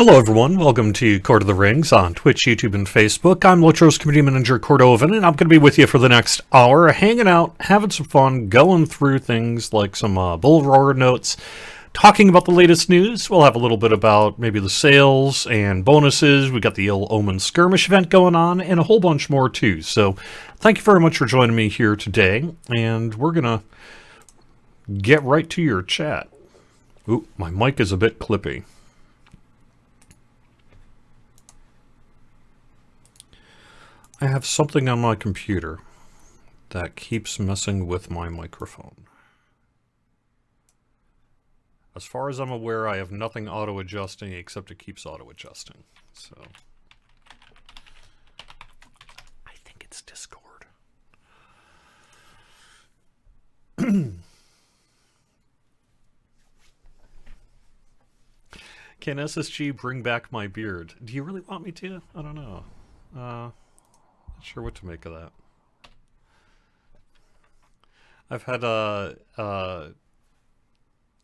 Hello everyone, welcome to Court of the Rings on Twitch, YouTube, and Facebook. I'm Lotros Community Manager Cordovan, and I'm going to be with you for the next hour, hanging out, having some fun, going through things like some Boulevard notes, talking about the latest news. We'll have a little bit about maybe the sales and bonuses. We got the Ill Omen Skirmish event going on, and a whole bunch more too. So thank you very much for joining me here today, and we're going to get right to your chat. Ooh, my mic is a bit clippy. I have something on my computer that keeps messing with my microphone. As far as I'm aware, I have nothing auto-adjusting except it keeps auto-adjusting. So I think it's Discord. Can SSG bring back my beard? Do you really want me to? I don't know. Not sure what to make of that. I've had a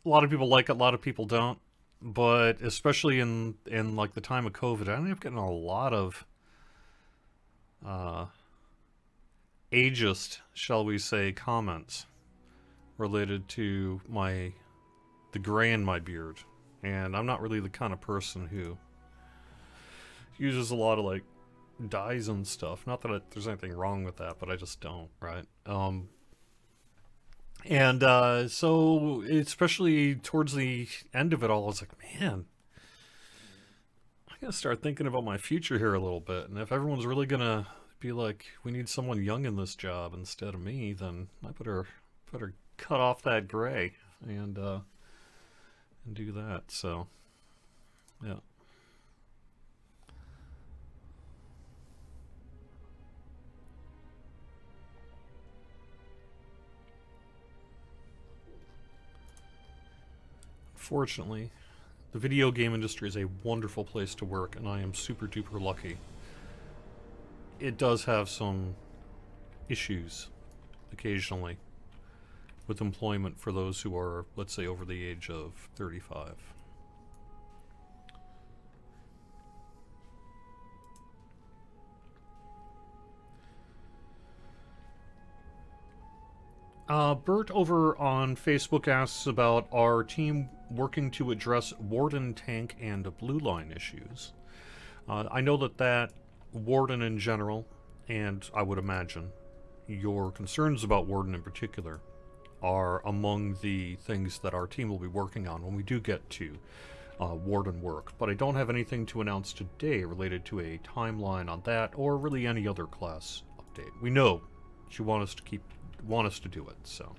lot of people like it, a lot of people don't, but especially in like the time of COVID, I ended up getting a lot of ageist, shall we say, comments related to the gray in my beard, and I'm not really the kind of person who uses a lot of like dyes and stuff. Not that there's anything wrong with that, but I just don't, right? So especially towards the end of it all, I was like, man, I gotta start thinking about my future here a little bit. And if everyone's really gonna be like, we need someone young in this job instead of me, then I better cut off that gray and do that. So yeah. Fortunately, the video game industry is a wonderful place to work, and I am super duper lucky. It does have some issues occasionally with employment for those who are, let's say, over the age of 35. Bert over on Facebook asks about our team working to address Warden tank and blue line issues. I know that Warden in general, and I would imagine your concerns about Warden in particular, are among the things that our team will be working on when we do get to Warden work. But I don't have anything to announce today related to a timeline on that, or really any other class update. We know you want us to do it, so.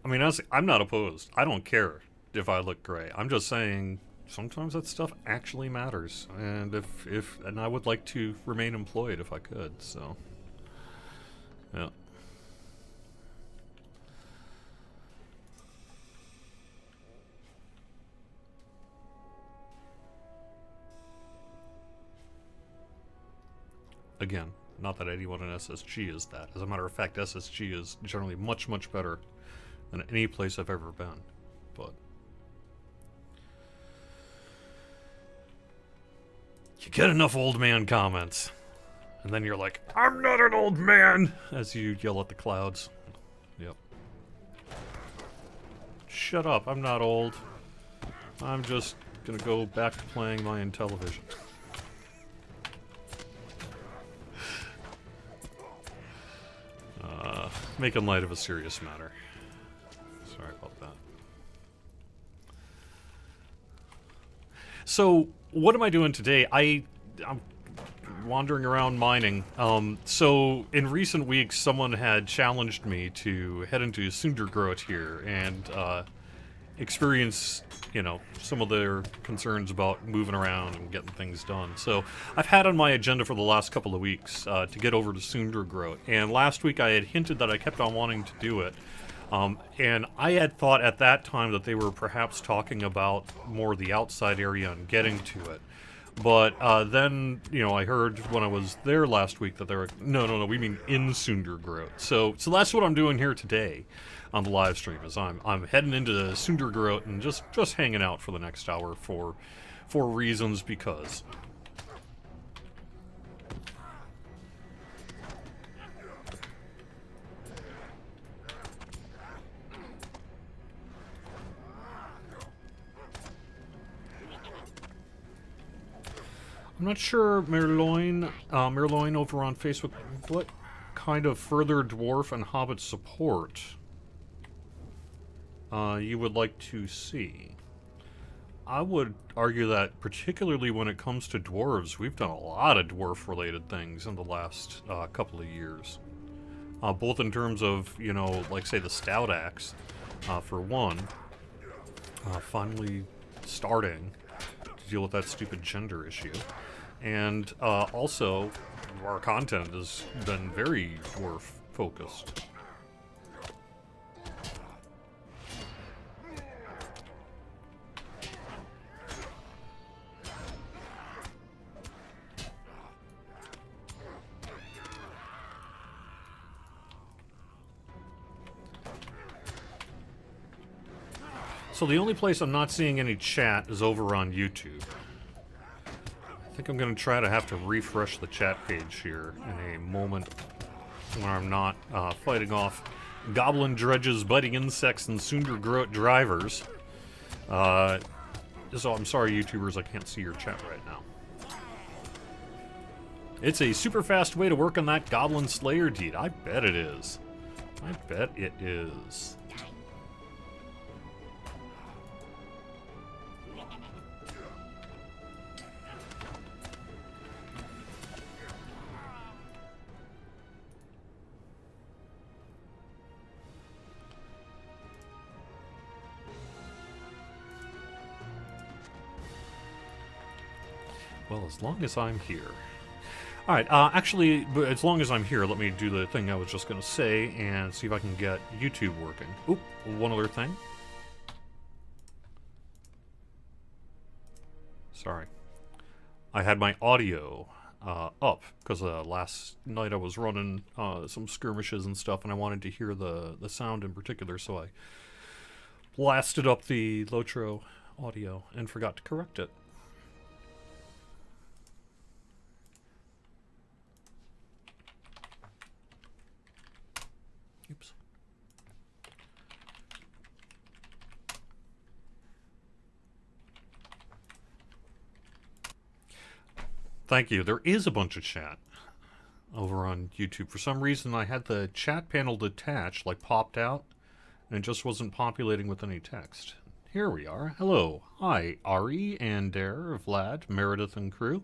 I mean, honestly, I'm not opposed. I don't care if I look gray. I'm just saying sometimes that stuff actually matters, and and I would like to remain employed if I could, so. Yeah. Again, not that anyone in SSG is that. As a matter of fact, SSG is generally much, much better than any place I've ever been. But you get enough old man comments, and then you're like, I'm not an old man, as you yell at the clouds. Yep. Shut up, I'm not old. I'm just gonna go back to playing my Intellivision. Making light of a serious matter. Sorry about that. So, what am I doing today? I'm wandering around mining. So, in recent weeks, someone had challenged me to head into Sundergrot here and experience, some of their concerns about moving around and getting things done. So I've had on my agenda for the last couple of weeks to get over to Sundergrot. And last week I had hinted that I kept on wanting to do it. And I had thought at that time that they were perhaps talking about more the outside area and getting to it. But then, I heard when I was there last week that they were, no, we mean in Sundergrot. So that's what I'm doing here today on the live stream. Is I'm heading into Sundergrot and just hanging out for the next hour for reasons because. I'm not sure, Merloin over on Facebook, what kind of further dwarf and hobbit support you would like to see. I would argue that particularly when it comes to dwarves, we've done a lot of dwarf-related things in the last couple of years. Both in terms of, like say the Stout Axe, for one, finally starting to deal with that stupid gender issue. And also, our content has been very dwarf-focused. So the only place I'm not seeing any chat is over on YouTube. I think I'm going to try to have to refresh the chat page here in a moment when I'm not fighting off goblin dredges, biting insects, and Sundergrot drivers. So I'm sorry, YouTubers, I can't see your chat right now. It's a super fast way to work on that Goblin Slayer deed. I bet it is. I bet it is. Well, as long as I'm here. Alright, actually, as long as I'm here, let me do the thing I was just going to say and see if I can get YouTube working. Oop, one other thing. Sorry. I had my audio up, because last night I was running some skirmishes and stuff, and I wanted to hear the sound in particular, so I blasted up the Lotro audio and forgot to correct it. Oops. Thank you. There is a bunch of chat over on YouTube. For some reason, I had the chat panel detached, like popped out, and it just wasn't populating with any text. Here we are. Hello. Hi, Ari, and Dare, Vlad, Meredith, and crew.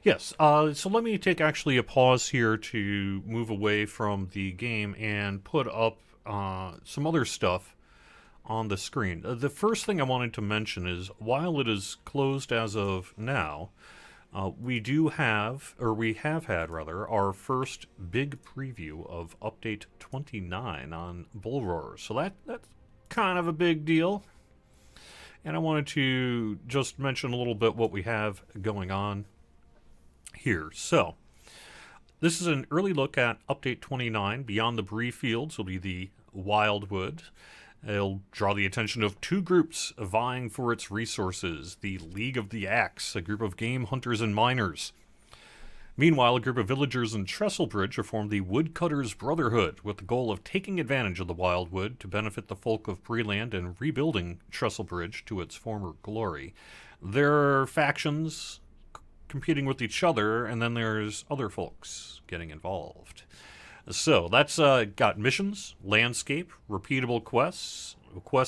Yes, so let me take actually a pause here to move away from the game and put up some other stuff on the screen. The first thing I wanted to mention is, while it is closed as of now, we have had our first big preview of Update 29 on Bull Roar. So that's kind of a big deal. And I wanted to just mention a little bit what we have going on here. So, this is an early look at Update 29. Beyond the Bree Fields will be the Wildwood. It'll draw the attention of two groups vying for its resources. The League of the Axe, a group of game hunters and miners. Meanwhile, a group of villagers in Trestlebridge have formed the Woodcutters Brotherhood, with the goal of taking advantage of the Wildwood to benefit the folk of Breeland and rebuilding Trestlebridge to its former glory. There are factions competing with each other, and then there's other folks getting involved. So that's got missions, landscape, repeatable quests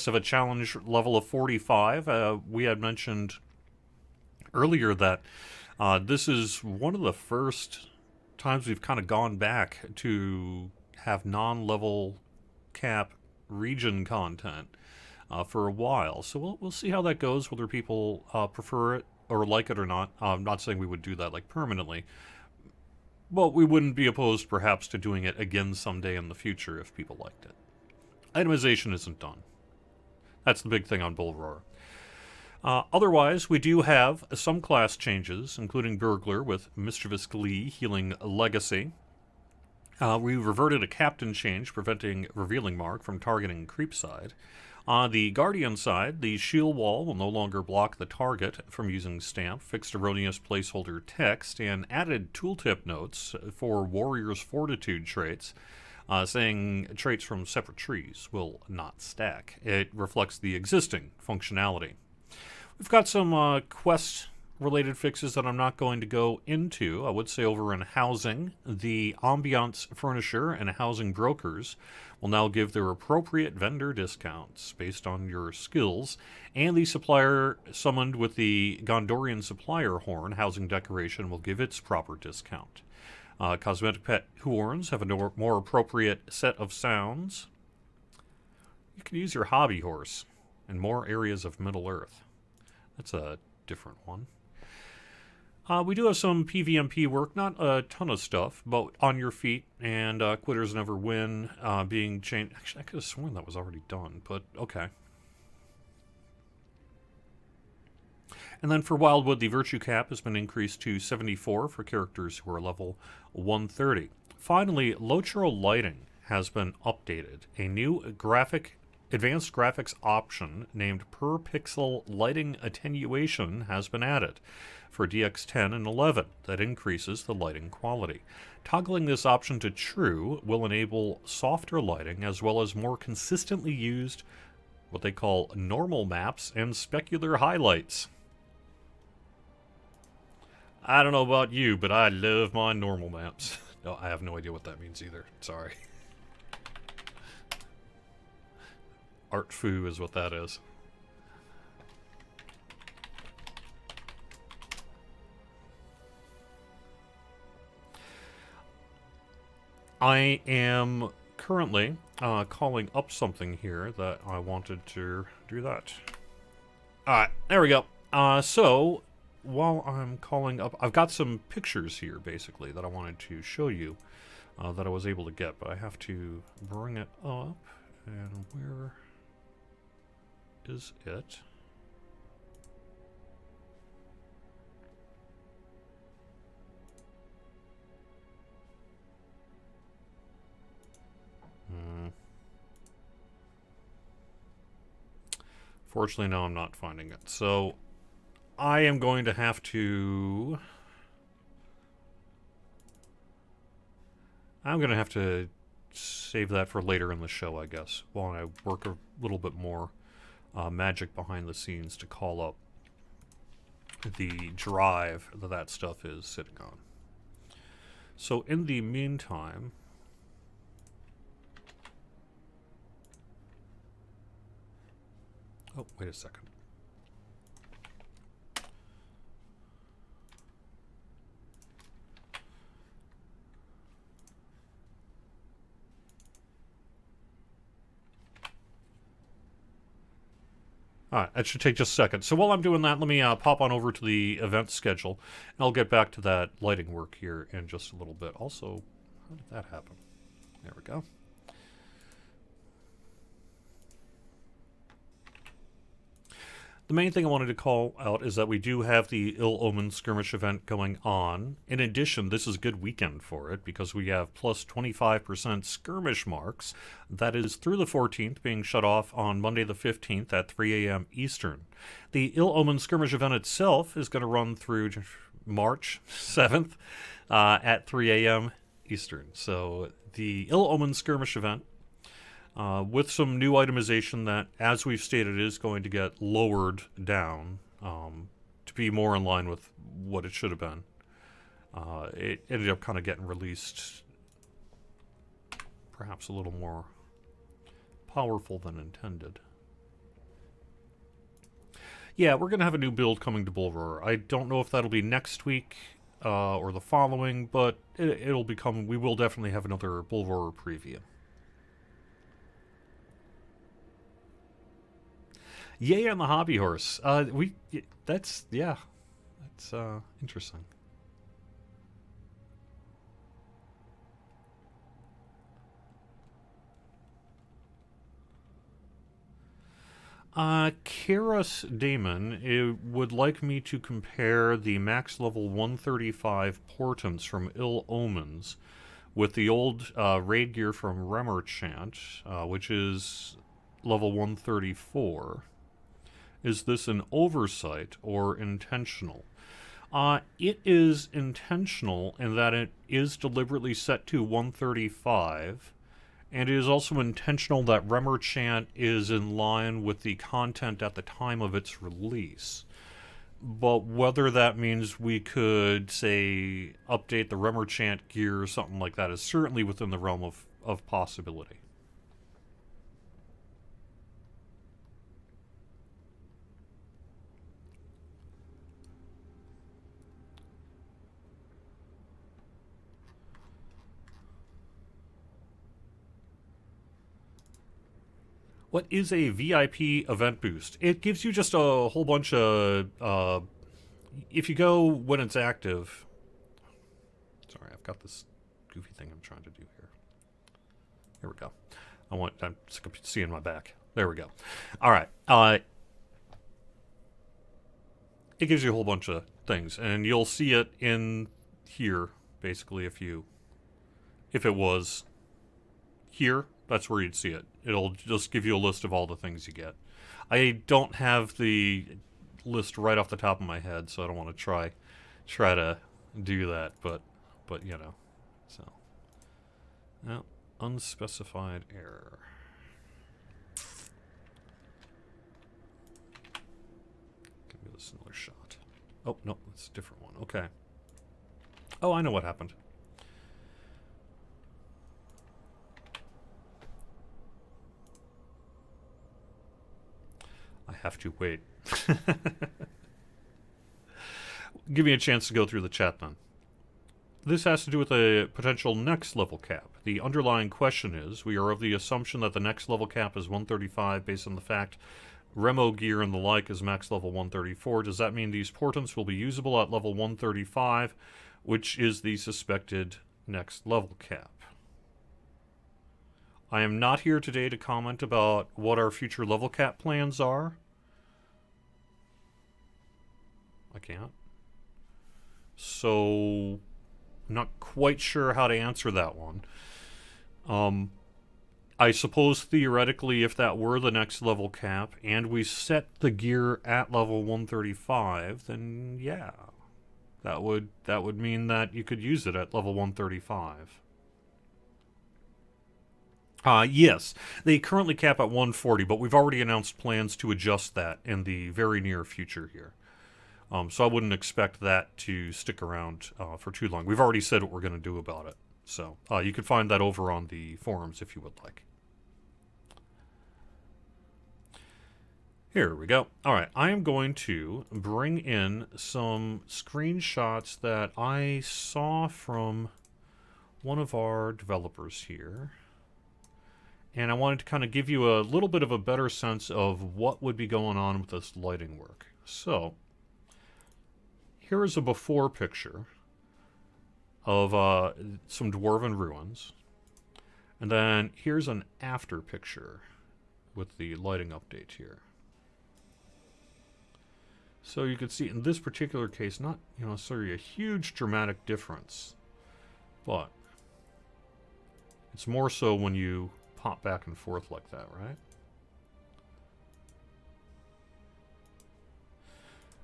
of a challenge level of 45. We had mentioned earlier that this is one of the first times we've kind of gone back to have non-level cap region content. for a while. So we'll see how that goes, whether people prefer it or like it or not. I'm not saying we would do that like permanently, but we wouldn't be opposed perhaps to doing it again someday in the future if people liked it. Itemization isn't done. That's the big thing on Bull Roar. Otherwise, we do have some class changes, including Burglar with Mischievous Glee healing Legacy. We reverted a captain change, preventing Revealing Mark from targeting Creepside. On the Guardian side, the shield wall will no longer block the target from using Stamp, fixed erroneous placeholder text, and added tooltip notes for Warrior's Fortitude traits, saying traits from separate trees will not stack. It reflects the existing functionality. We've got some quest-related fixes that I'm not going to go into. I would say over in housing, the ambiance furnisher and housing brokers will now give their appropriate vendor discounts based on your skills, and the supplier summoned with the Gondorian supplier horn housing decoration will give its proper discount. Cosmetic pet horns have a more appropriate set of sounds. You can use your hobby horse in more areas of Middle-earth. That's a different one. We do have some PvMP work, not a ton of stuff, but On Your Feet and Quitters Never Win being changed. Actually, I could have sworn that was already done, but okay. And then for Wildwood, the Virtue Cap has been increased to 74 for characters who are level 130. Finally, Lotro Lighting has been updated. A new advanced graphics option named Per Pixel Lighting Attenuation has been added for DX10 and 11 that increases the lighting quality. Toggling this option to true will enable softer lighting as well as more consistently used what they call normal maps and specular highlights. I don't know about you, but I love my normal maps. No, I have no idea what that means either. Sorry. Art foo is what that is. I am currently calling up something here that I wanted to do that. Alright, there we go. So, while I'm calling up, I've got some pictures here, basically, that I wanted to show you that I was able to get, but I have to bring it up, and where is it? Fortunately, no, I'm not finding it. So, I am going to have to... I'm going to have to save that for later in the show, I guess, while I work a little bit more magic behind the scenes to call up the drive that stuff is sitting on. So in the meantime... Oh, wait a second. Alright, that should take just a second. So while I'm doing that, let me pop on over to the event schedule, and I'll get back to that lighting work here in just a little bit. Also, how did that happen? There we go. The main thing I wanted to call out is that we do have the Ill Omen skirmish event going on. In addition, this is a good weekend for it because we have plus 25% skirmish marks. That is through the 14th, being shut off on Monday the 15th at 3 a.m. Eastern. The Ill Omen skirmish event itself is going to run through March 7th at 3 a.m. Eastern. So the Ill Omen skirmish event, with some new itemization that, as we've stated, is going to get lowered down to be more in line with what it should have been. It ended up kind of getting released perhaps a little more powerful than intended. Yeah, we're going to have a new build coming to Bull Roar. I don't know if that'll be next week or the following, but it'll be coming. We will definitely have another Bull Roar preview. Yay on the hobby horse. That's, yeah, that's interesting. Karis Damon would like me to compare the max level 135 portents from Ill Omens with the old raid gear from Remerchant, which is level 134. Is this an oversight or intentional? It is intentional in that it is deliberately set to 135, and it is also intentional that Remerchant is in line with the content at the time of its release. But whether that means we could, say, update the Remerchant gear or something like that is certainly within the realm of possibility. What is a VIP event boost? It gives you just a whole bunch of... if you go when it's active... Sorry, I've got this goofy thing I'm trying to do here. Here we go. I'm sick of seeing my back. There we go. All right. It gives you a whole bunch of things, and you'll see it in here, basically, if it was here, that's where you'd see it. It'll just give you a list of all the things you get. I don't have the list right off the top of my head, so I don't want to try to do that, but you know. So, now, unspecified error. Give this another shot. Oh, no, that's a different one. Okay. Oh, I know what happened. I have to wait. Give me a chance to go through the chat then. This has to do with a potential next level cap. The underlying question is, we are of the assumption that the next level cap is 135 based on the fact Remo gear and the like is max level 134. Does that mean these portents will be usable at level 135, which is the suspected next level cap? I am not here today to comment about what our future level cap plans are. I can't. So, I'm not quite sure how to answer that one. I suppose theoretically, if that were the next level cap, and we set the gear at level 135, then yeah, that would mean that you could use it at level 135. Yes, they currently cap at 140, but we've already announced plans to adjust that in the very near future here. So I wouldn't expect that to stick around for too long. We've already said what we're going to do about it. So you can find that over on the forums if you would like. Here we go. All right, I am going to bring in some screenshots that I saw from one of our developers here. And I wanted to kind of give you a little bit of a better sense of what would be going on with this lighting work. So, here is a before picture of some dwarven ruins. And then here's an after picture with the lighting update here. So you can see in this particular case, not necessarily a huge dramatic difference, but it's more so when you pop back and forth like that, right?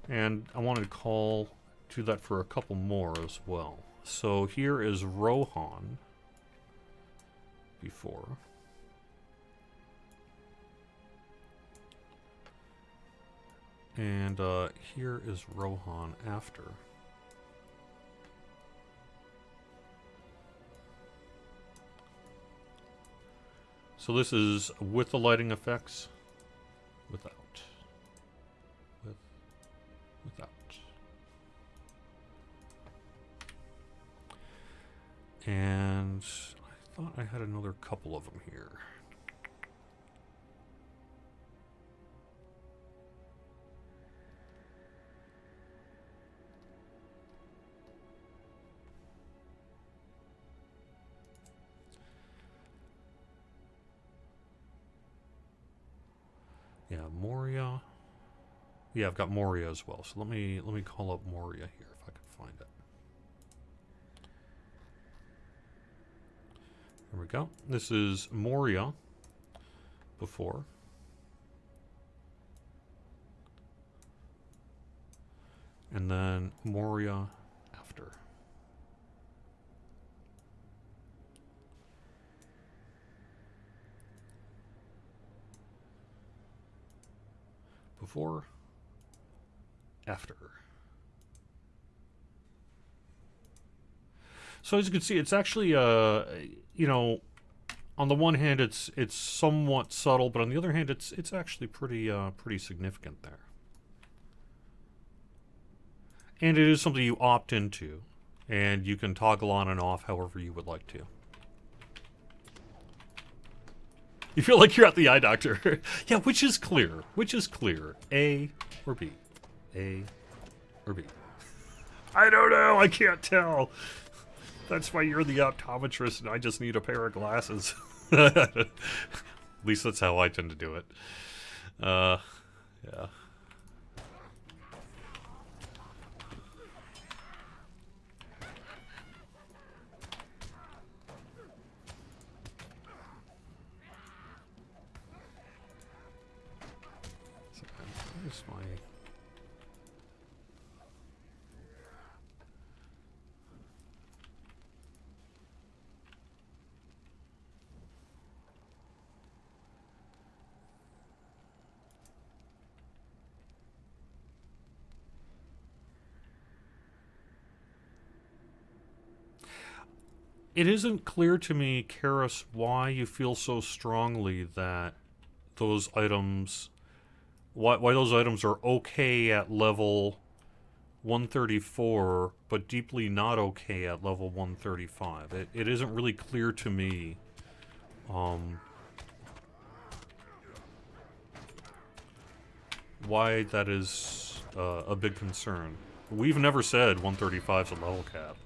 And I wanted to call to that for a couple more as well. So here is Rohan before. And here is Rohan after. So this is with the lighting effects, without. Without. And I thought I had another couple of them here. Yeah, Moria. Yeah, I've got Moria as well. So let me call up Moria here if I can find it. There we go. This is Moria before. And then Moria after. Before, after. So as you can see, it's actually, you know, on the one hand, it's somewhat subtle, but on the other hand, it's actually pretty significant there. And it is something you opt into, and you can toggle on and off however you would like to. You feel like you're at the eye doctor. Yeah, which is clear? Which is clear? A or B? A or B? I don't know. I can't tell. That's why you're the optometrist and I just need a pair of glasses. At least that's how I tend to do it. Yeah. Where's my... It isn't clear to me, Karis, why you feel so strongly that those items... Why those items are okay at level 134, but deeply not okay at level 135. It isn't really clear to me why that is a big concern. We've never said 135 is a level cap.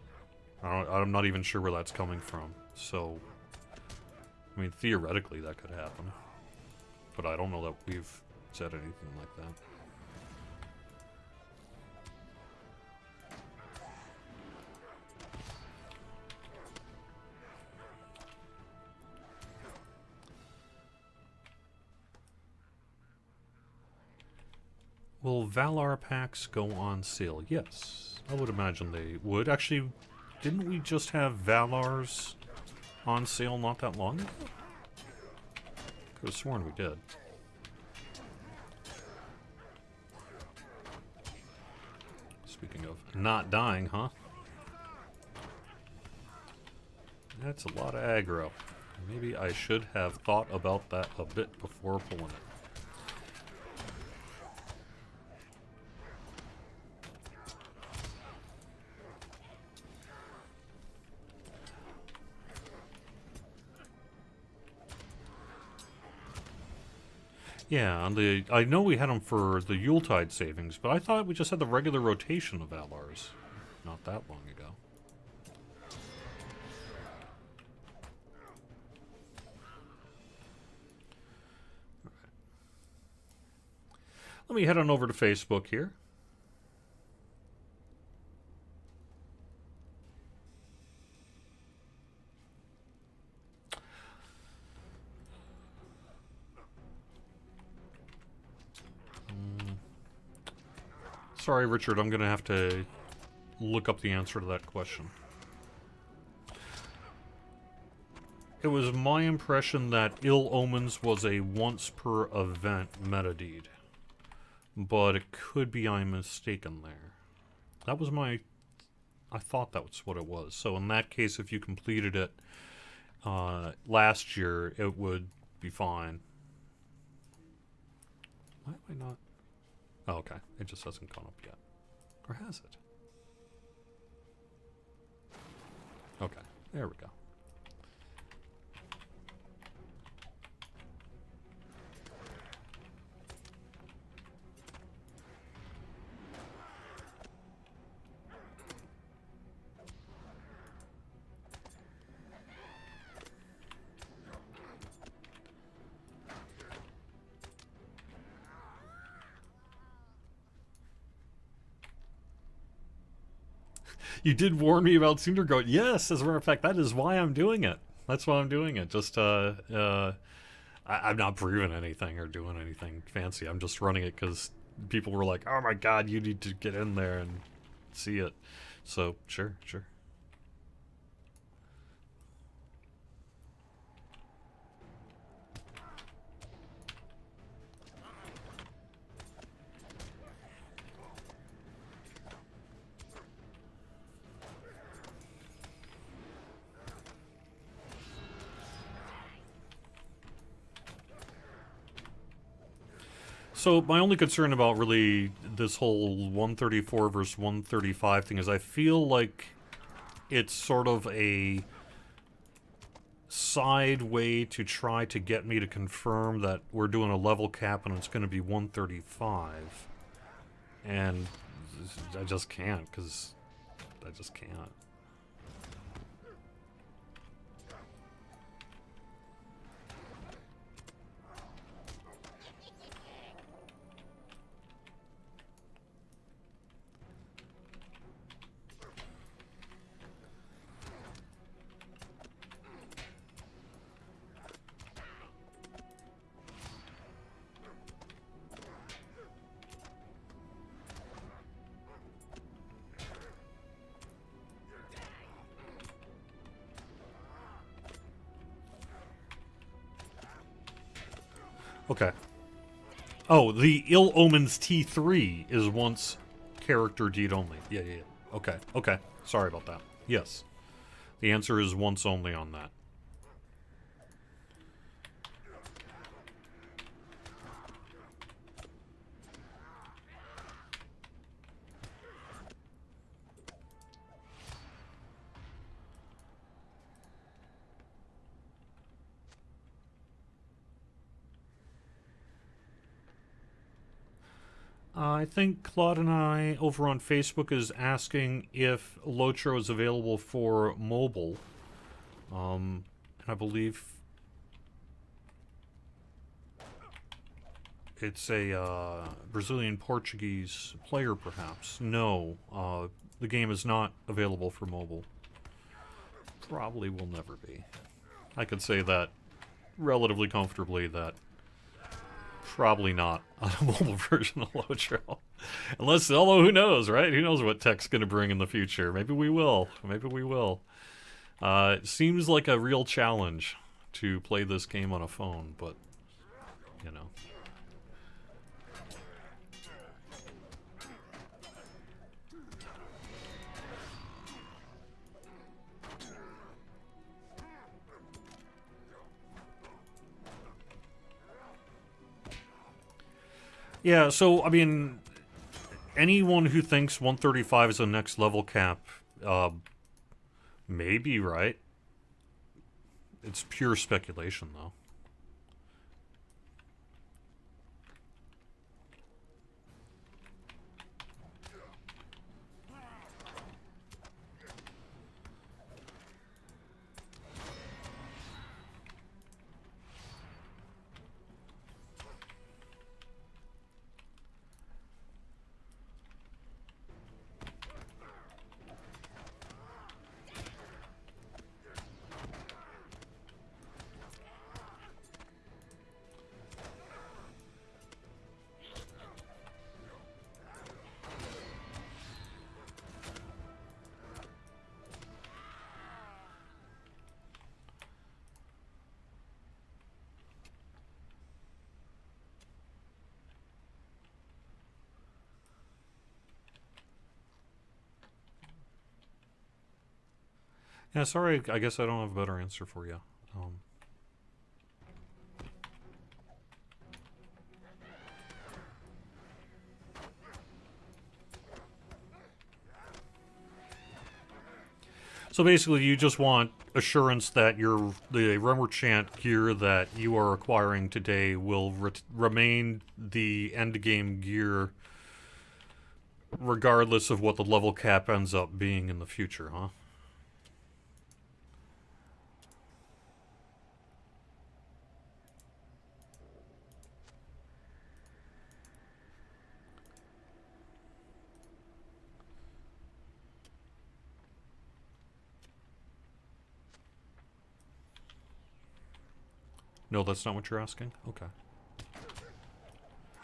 I'm not even sure where that's coming from. So, I mean, theoretically that could happen. But I don't know that we've said anything like that. Will Valar packs go on sale? Yes, I would imagine they would. Actually, didn't we just have Valars on sale not that long ago? Could have sworn we did. Speaking of not dying, huh? That's a lot of aggro. Maybe I should have thought about that a bit before pulling it. Yeah, on the I know we had them for the Yuletide savings, but I thought we just had the regular rotation of Valars not that long ago. All right. Let me head on over to Facebook here. Sorry, Richard, I'm going to have to look up the answer to that question. It was my impression that Ill Omens was a once-per-event meta-deed. But it could be I'm mistaken there. That was my... I thought that was what it was. So in that case, if you completed it last year, it would be fine. Why am I not... Oh, okay. It just hasn't gone up yet. Or has it? Okay. There we go. You did warn me about Sundergrot. Yes, as a matter of fact, that is why I'm doing it. That's why I'm doing it. Just I'm not proving anything or doing anything fancy. I'm just running it because people were like, "Oh my god, you need to get in there and see it." So sure, sure. So my only concern about really this whole 134 versus 135 thing is I feel like it's sort of a side way to try to get me to confirm that we're doing a level cap and it's going to be 135. And I just can't, because I just can't. Okay. Oh, the Ill Omens T3 is once character deed only. Yeah, yeah, yeah. Okay, okay. Sorry about that. Yes. The answer is once only on that. I think Claude and I over on Facebook is asking if Lotro is available for mobile. And I believe it's a Brazilian Portuguese player, perhaps. No, the game is not available for mobile. Probably will never be. I could say that relatively comfortably that probably not on a mobile version of Lotro. Unless, although who knows, right? Who knows what tech's going to bring in the future. Maybe we will. Maybe we will. It seems like a real challenge to play this game on a phone, but, you know. Yeah, so, I mean, anyone who thinks 135 is a next level cap, may be right. It's pure speculation, though. Yeah, sorry, I guess I don't have a better answer for you. So basically, you just want assurance that the Remerchant gear that you are acquiring today will remain the endgame gear regardless of what the level cap ends up being in the future, huh? No, that's not what you're asking? Okay.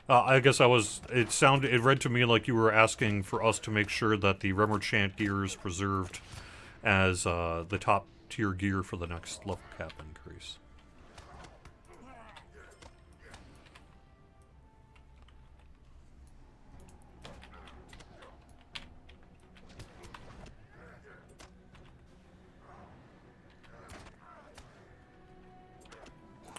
I guess I was... It read to me like you were asking for us to make sure that the Remerchant gear is preserved as the top tier gear for the next level cap increase.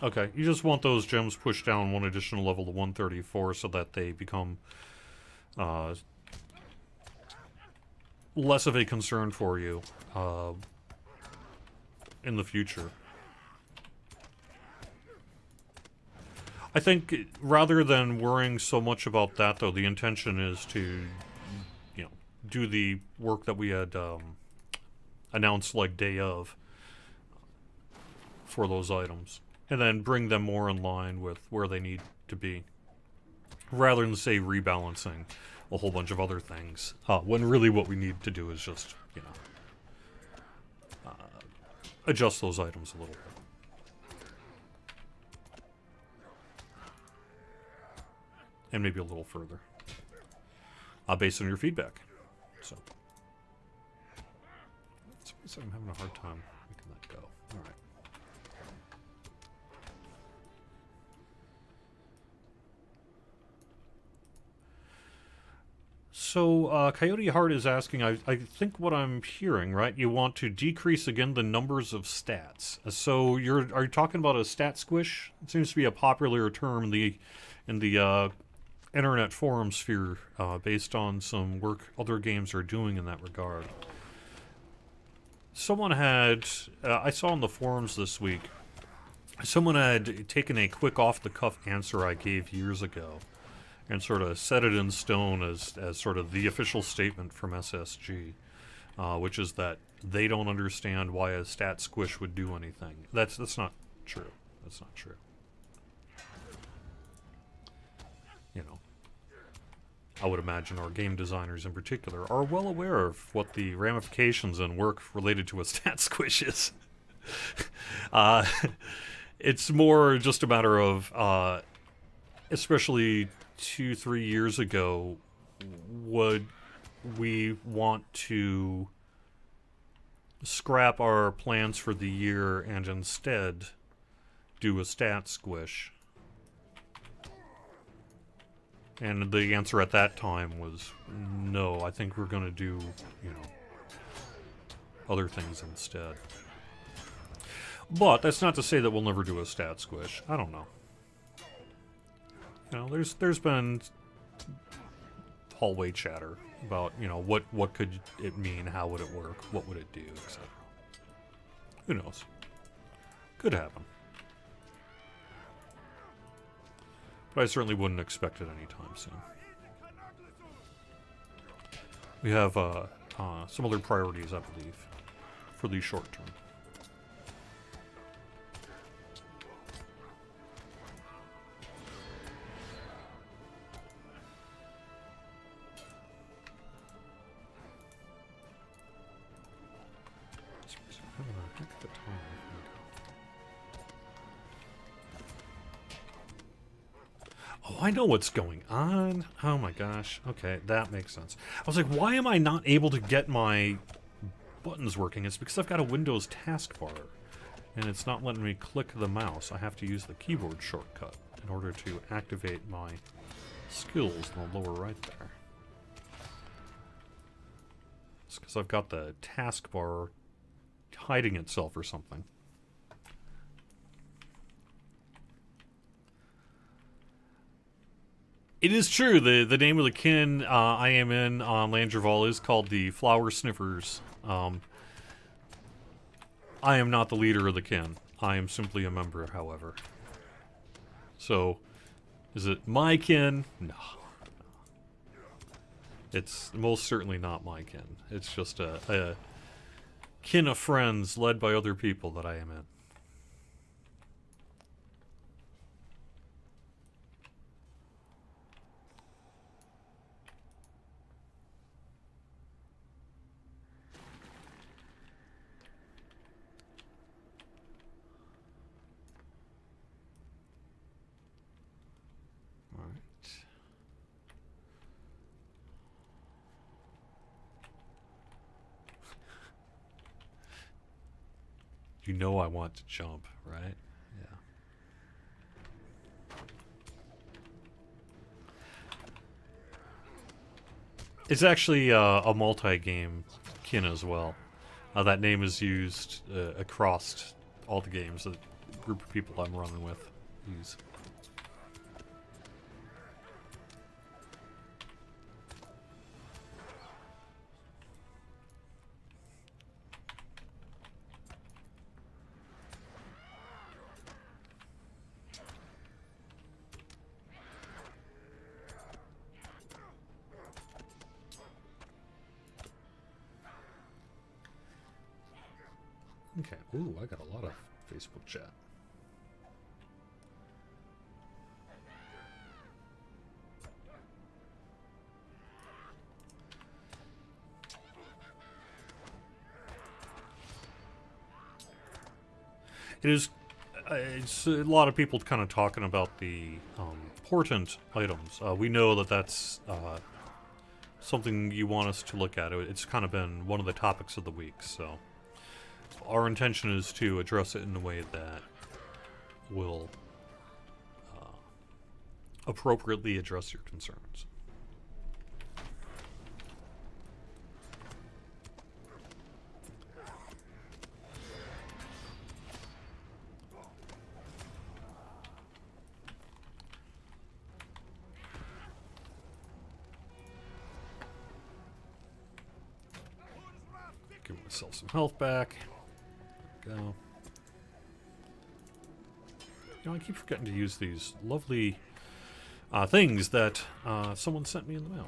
Okay, you just want those gems pushed down one additional level to 134 so that they become less of a concern for you in the future. I think rather than worrying so much about that, though, the intention is to, you know, do the work that we had announced like day of for those items. And then bring them more in line with where they need to be. Rather than, say, rebalancing a whole bunch of other things. When really what we need to do is just, you know, adjust those items a little bit. And maybe a little further. Based on your feedback. So. I'm having a hard time making that go. Alright. So, Coyote Heart is asking, I think what I'm hearing, right? You want to decrease again the numbers of stats. So, are you talking about a stat squish? It seems to be a popular term in the internet forum sphere, based on some work other games are doing in that regard. Someone had, I saw in the forums this week, someone had taken a quick off-the-cuff answer I gave years ago and sort of set it in stone as sort of the official statement from SSG, which is that they don't understand why a stat squish would do anything. That's not true. That's not true. You know, I would imagine our game designers in particular are well aware of what the ramifications and work related to a stat squish is. It's more just a matter of, especially 2-3 years ago, would we want to scrap our plans for the year and instead do a stat squish? And the answer at that time was no. I think we're going to do, you know, other things instead. But that's not to say that we'll never do a stat squish. I don't know. You know, there's been hallway chatter about, you know, what could it mean, how would it work, what would it do, etc. Who knows? Could happen. But I certainly wouldn't expect it anytime soon. We have some other priorities, I believe, for the short term. Oh, I know what's going on. Oh my gosh. Okay, that makes sense. I was like, why am I not able to get my buttons working? It's because I've got a Windows taskbar, and it's not letting me click the mouse. I have to use the keyboard shortcut in order to activate my skills in the lower right there. It's because I've got the taskbar hiding itself or something. It is true. The name of the kin I am in on Landreval is called the Flower Sniffers. I am not the leader of the kin. I am simply a member, however. So, is it my kin? No. It's most certainly not my kin. It's just a kin of friends led by other people that I am in. You know I want to jump, right? Yeah. It's actually a multi-game kin as well. That name is used across all the games that the group of people I'm running with use. Okay. Ooh, I got a lot of Facebook chat. It is. It's a lot of people kind of talking about the portent items. We know that that's something you want us to look at. It's kind of been one of the topics of the week, so our intention is to address it in a way that will appropriately address your concerns. Give myself some health back. There we go. You know, I keep forgetting to use these lovely things that someone sent me in the mail.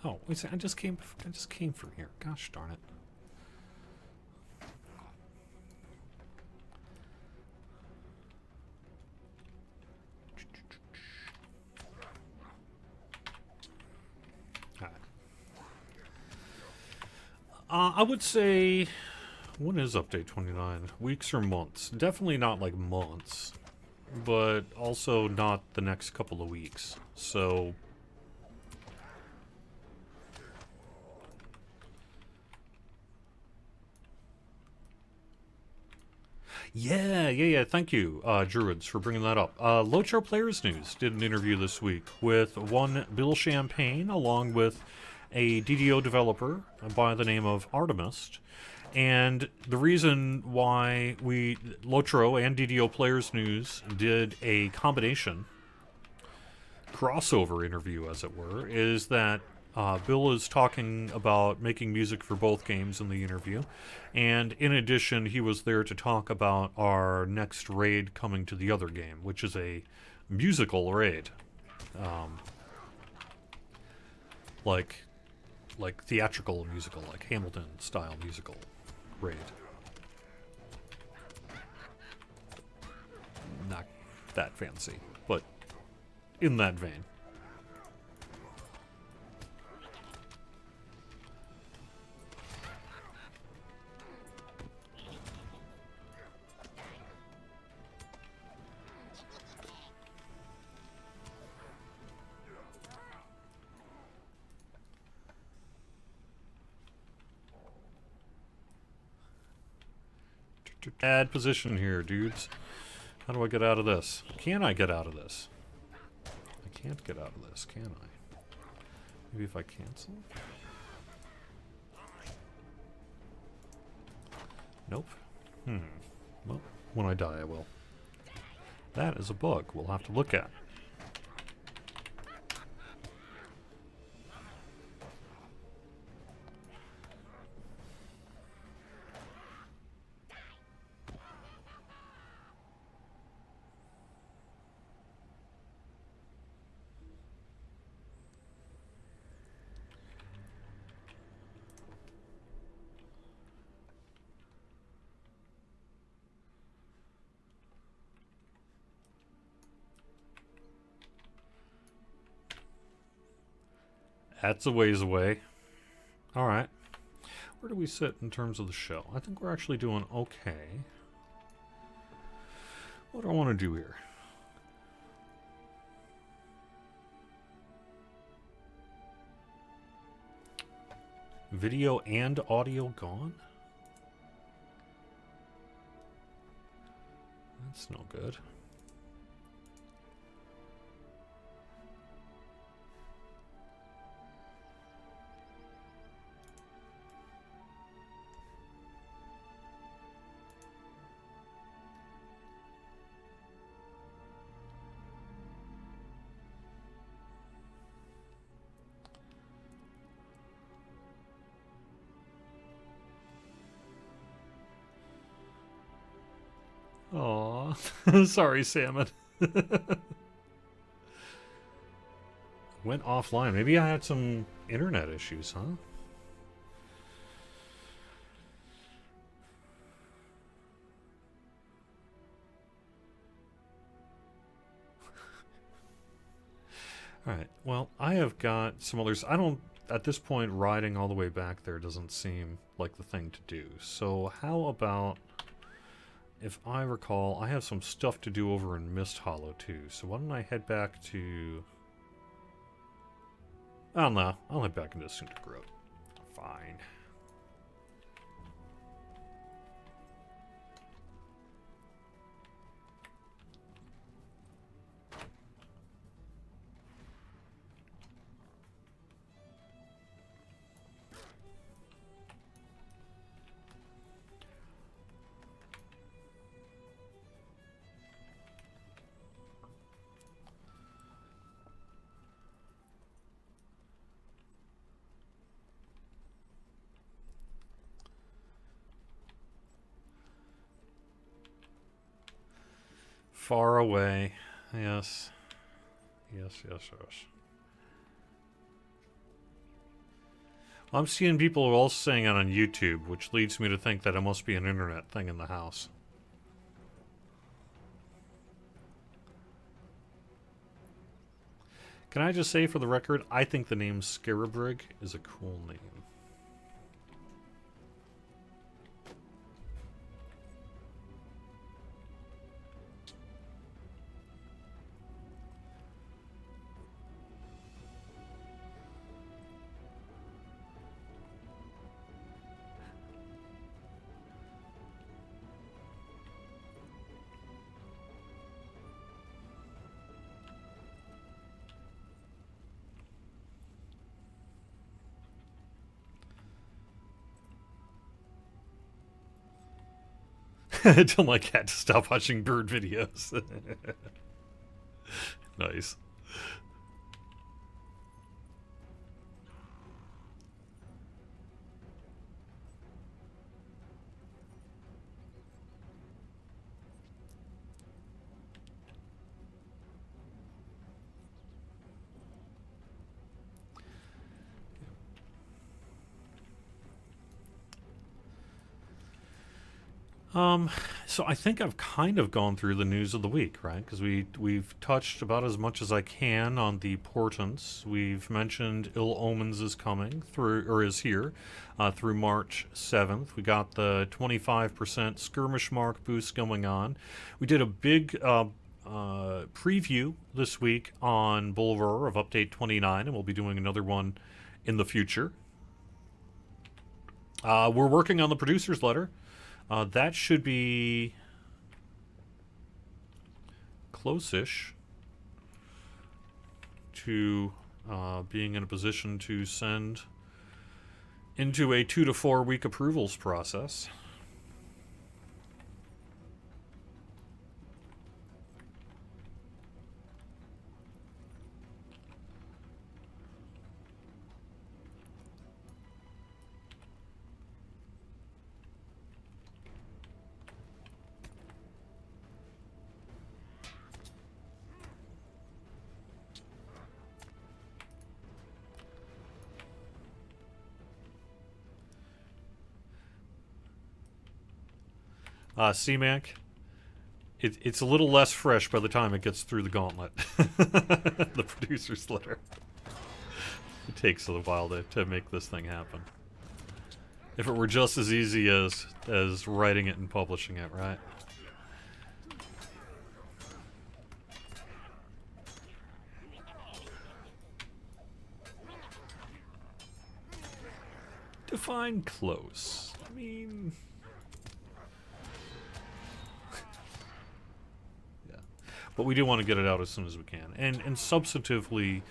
Oh, wait a second, I just came from here. Gosh darn it. I would say, when is update 29? Weeks or months? Definitely not like months, but also not the next couple of weeks. So, yeah. Thank you, Druids, for bringing that up. Lotro Players News did an interview this week with one Bill Champagne, along with a DDO developer by the name of Artemist. And the reason why Lotro and DDO Players News did a combination crossover interview, as it were, is that Bill is talking about making music for both games in the interview. And in addition, he was there to talk about our next raid coming to the other game, which is a musical raid. Like theatrical musical, like Hamilton style musical raid. Not that fancy, but in that vein. Bad position here, dudes. How do I get out of this? Can I get out of this? I can't get out of this, can I? Maybe if I cancel? Nope. Well, when I die, I will. That is a bug we'll have to look at. That's a ways away. Alright. Where do we sit in terms of the show? I think we're actually doing okay. What do I want to do here? Video and audio gone? That's no good. Aw, sorry, Salmon. Went offline. Maybe I had some internet issues, huh? Alright, well, I have got some others. I don't, at this point, riding all the way back there doesn't seem like the thing to do. So how about, if I recall, I have some stuff to do over in Mist Hollow too. So why don't I head back to... I don't know. I'll head back into Sundergrot. Fine. Far away. Yes. Yes, yes, yes. I'm seeing people all saying it on YouTube, which leads me to think that it must be an internet thing in the house. Can I just say for the record, I think the name Scarabrig is a cool name. Tell my cat to stop watching bird videos. Nice. So I think I've kind of gone through the news of the week, right? Because we've touched about as much as I can on the portents. We've mentioned Ill Omens is coming through, or is here, through March 7th. We got the 25% skirmish mark boost going on. We did a big preview this week on Boulevard of Update 29, and we'll be doing another one in the future. We're working on the producer's letter. That should be close-ish to being in a position to send into a 2 to 4 week approvals process. C-Mac, it's a little less fresh by the time it gets through the gauntlet. The producer's letter. It takes a while to make this thing happen. If it were just as easy as writing it and publishing it, right? define close? I mean... yeah. But we do want to get it out as soon as we can. And substantively,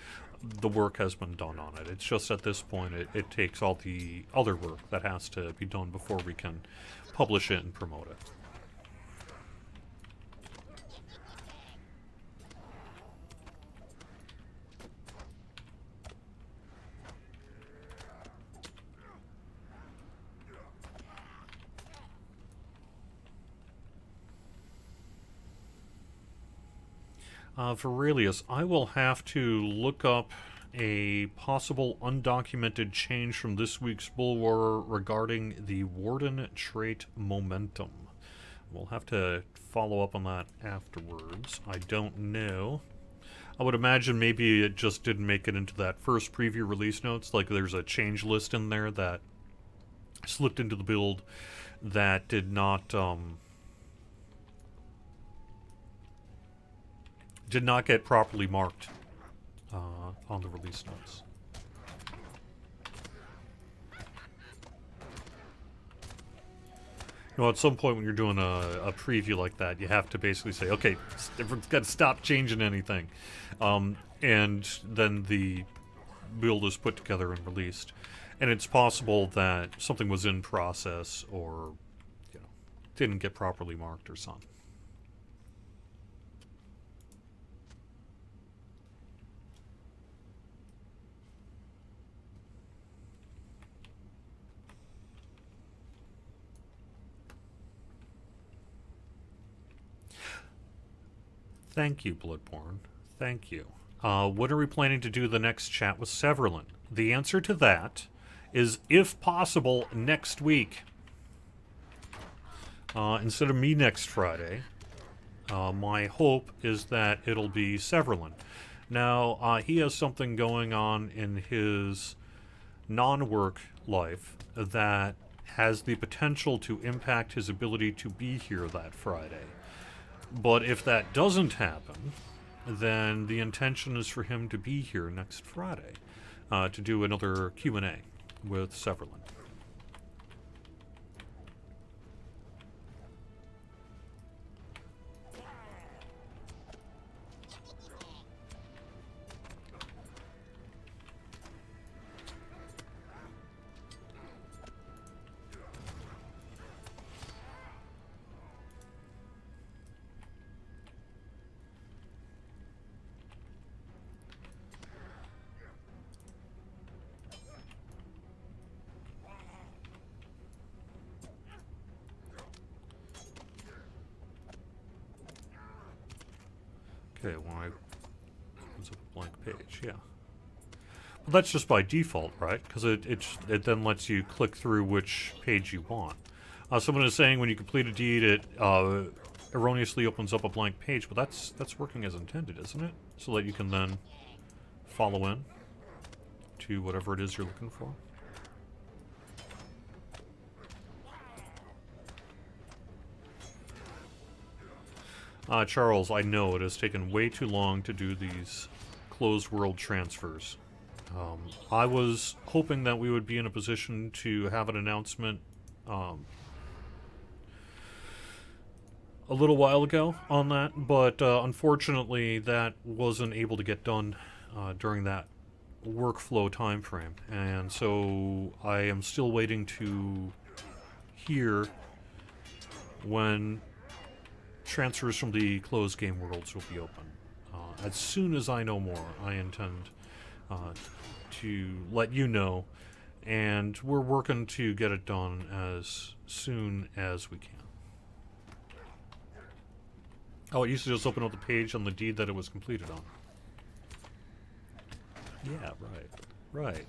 the work has been done on it. It's just at this point, it takes all the other work that has to be done before we can publish it and promote it. For Aurelius, I will have to look up a possible undocumented change from this week's Bulwark regarding the Warden trait Momentum. We'll have to follow up on that afterwards. I don't know. I would imagine maybe it just didn't make it into that first preview release notes. Like there's a change list in there that slipped into the build that did not get properly marked on the release notes. You know, at some point when you're doing a preview like that, you have to basically say, okay, everyone's got to stop changing anything. And then the build is put together and released. And it's possible that something was in process or, you know, didn't get properly marked or something. Thank you, Bloodborne. Thank you. When are we planning to do the next chat with Severlin? The answer to that is, if possible, next week. Instead of me next Friday, my hope is that it'll be Severlin. Now, he has something going on in his non-work life that has the potential to impact his ability to be here that Friday. But if that doesn't happen, then the intention is for him to be here next Friday to do another Q&A with Severlin. Okay, well, I opens up a blank page, yeah. Well, that's just by default, right? Because it then lets you click through which page you want. Someone is saying when you complete a deed, it erroneously opens up a blank page, but that's working as intended, isn't it? So that you can then follow in to whatever it is you're looking for. Charles, I know it has taken way too long to do these closed world transfers. I was hoping that we would be in a position to have an announcement a little while ago on that, but unfortunately that wasn't able to get done during that workflow time frame, and so I am still waiting to hear when transfers from the closed game worlds will be open. As soon as I know more, I intend to let you know, and we're working to get it done as soon as we can. Oh, it used to just open up the page on the deed that it was completed on. Yeah, right.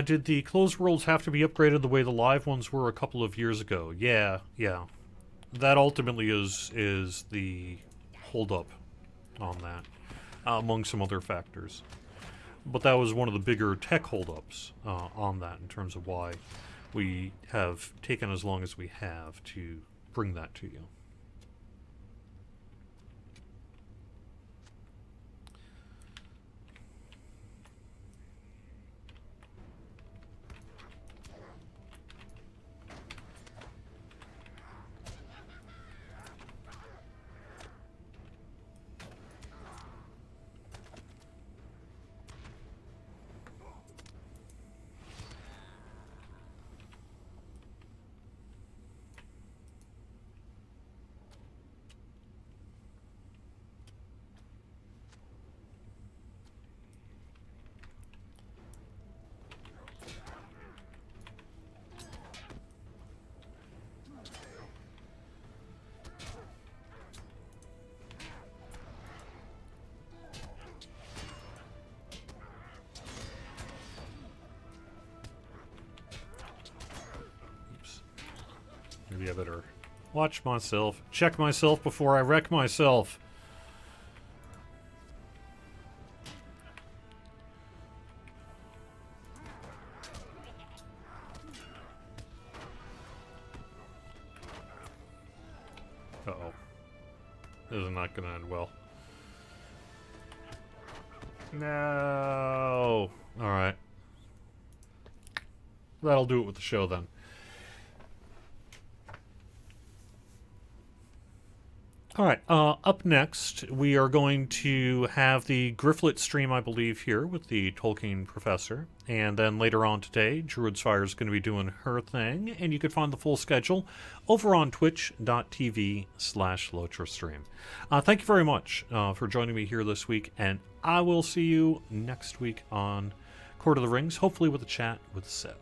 Did the closed worlds have to be upgraded the way the live ones were a couple of years ago? Yeah, yeah. That ultimately is the holdup on that, among some other factors. But that was one of the bigger tech holdups on that in terms of why we have taken as long as we have to bring that to you. Maybe I better watch myself, check myself before I wreck myself. Uh-oh. This is not going to end well. No. All right. That'll do it with the show then. All right, up next, we are going to have the Grifflet stream, I believe, here with the Tolkien professor. And then later on today, Druid's Fire is going to be doing her thing. And you can find the full schedule over on twitch.tv/LotraStream. Thank you very much for joining me here this week. And I will see you next week on Court of the Rings, hopefully with a chat with Sev.